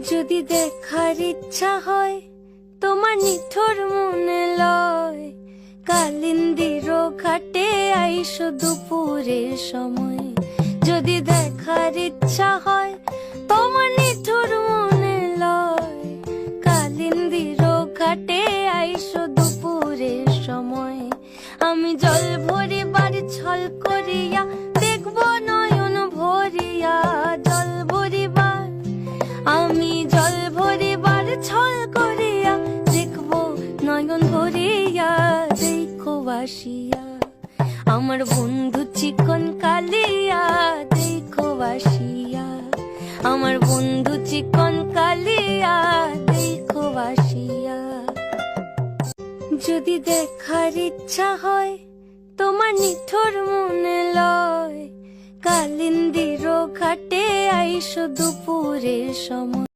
যদি দেখার ইচ্ছা হয় তোমার নিঠুর মনে লয়, কালিন্দির ঘাটে আইসো দুপুরের সময়। যদি দেখার ইচ্ছা হয় তোমার নিঠুর মনে লয়, কালিন্দির ঘাটে আইসো দুপুরের সময়। আমি জল ভরিবার ছল করিয়া দেখব নয়ন ভরিয়া, জল ভরিবার আমি জল ভরিবার ছল করিয়া দেখব নয়ন ভরিয়া। দেখো বাসিয়া আমার বন্ধু চিকন কালিয়া, দেখো বাসিয়া আমার বন্ধু চিকন কালিয়া, দেখো বাসিয়া। যদি দেখার ইচ্ছা হয় তোমার নিঠুর মনে লয়, কালিন্দির ঘাটে আইসো দুপুরের সময়।